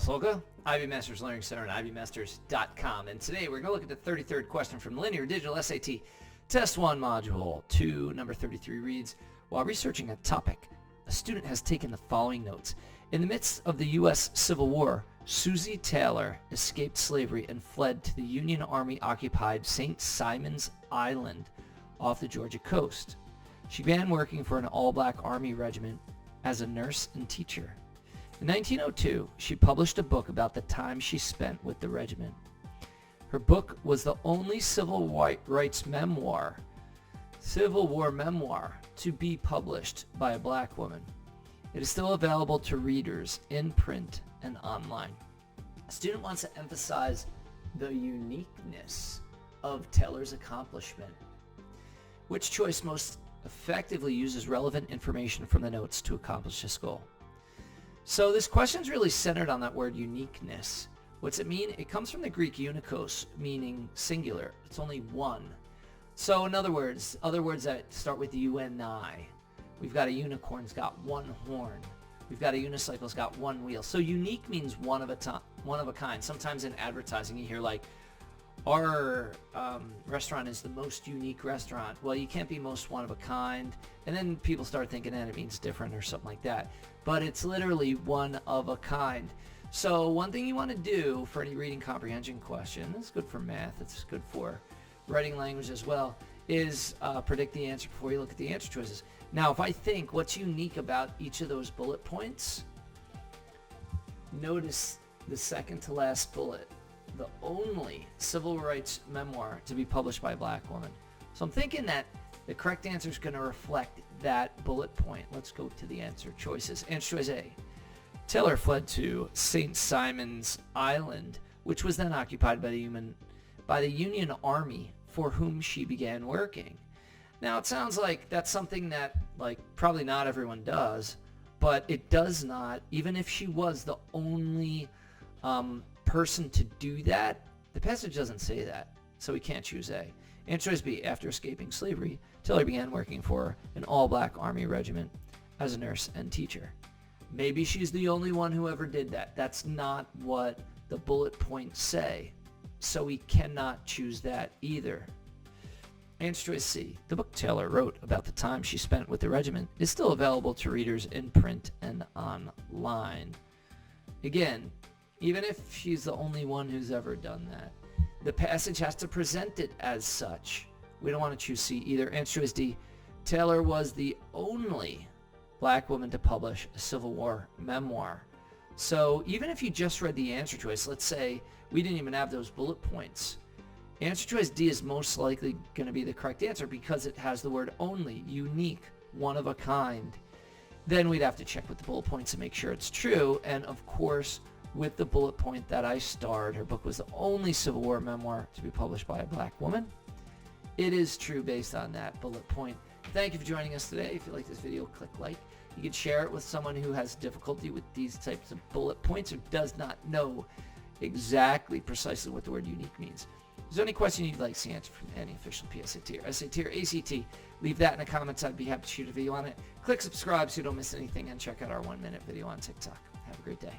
Solga, IB Masters Learning Center at ibmasters.com. And today we're going to look at the 33rd question from the Linear Digital SAT Test 1 Module 2, number 33 reads, while researching a topic, a student has taken the following notes. In the midst of the U.S. Civil War, Susie Taylor escaped slavery and fled to the Union Army-occupied St. Simon's Island off the Georgia coast. She began working for an all-black Army regiment as a nurse and teacher. In 1902, she published a book about the time she spent with the regiment. Her book was the only civil rights memoir, Civil War memoir, to be published by a black woman. It is still available to readers in print and online. A student wants to emphasize the uniqueness of Taylor's accomplishment. Which choice most effectively uses relevant information from the notes to accomplish this goal? So this question is really centered on that word uniqueness. What's it mean? It comes from the Greek unikos, meaning singular. It's only one. So in other words that start with UNI. We've got a unicorn's got one horn. We've got a unicycle's got one wheel. So unique means one of a kind. Sometimes in advertising you hear like, our restaurant is the most unique restaurant. Well, you can't be most one of a kind. And then people start thinking that it means different or something like that. But it's literally one of a kind. So one thing you want to do for any reading comprehension question, it's good for math, it's good for writing language as well, is predict the answer before you look at the answer choices. Now, if I think what's unique about each of those bullet points, notice the second to last bullet, the only civil rights memoir to be published by a black woman. So I'm thinking that the correct answer is going to reflect that bullet point. Let's go to the answer choices. Answer choice A. Taylor fled to St. Simon's Island, which was then occupied by the Union Army, for whom she began working. Now it sounds like that's something that probably not everyone does, but it does not, even if she was the only person to do that, the passage doesn't say that, so we can't choose A. Answer choice B. After escaping slavery, Taylor began working for an all-black Army regiment as a nurse and teacher. Maybe she's the only one who ever did that. That's not what the bullet points say, so we cannot choose that either. Answer choice C. The book Taylor wrote about the time she spent with the regiment is still available to readers in print and online. Again, even if she's the only one who's ever done that, the passage has to present it as such. We don't want to choose C either. Answer choice D. Taylor was the only black woman to publish a Civil War memoir. So even if you just read the answer choice, let's say we didn't even have those bullet points, answer choice D is most likely going to be the correct answer because it has the word only, unique, one of a kind. Then we'd have to check with the bullet points and make sure it's true. And of course, with the bullet point that I starred, her book was the only Civil War memoir to be published by a black woman. It is true based on that bullet point. Thank you for joining us today. If you like this video, click like. You can share it with someone who has difficulty with these types of bullet points or does not know exactly precisely what the word unique means. If there's any question you'd like to see answered from any official PSAT or SAT or ACT, leave that in the comments. I'd be happy to shoot a video on it. Click subscribe so you don't miss anything, and check out our 1-minute video on TikTok. Have a great day.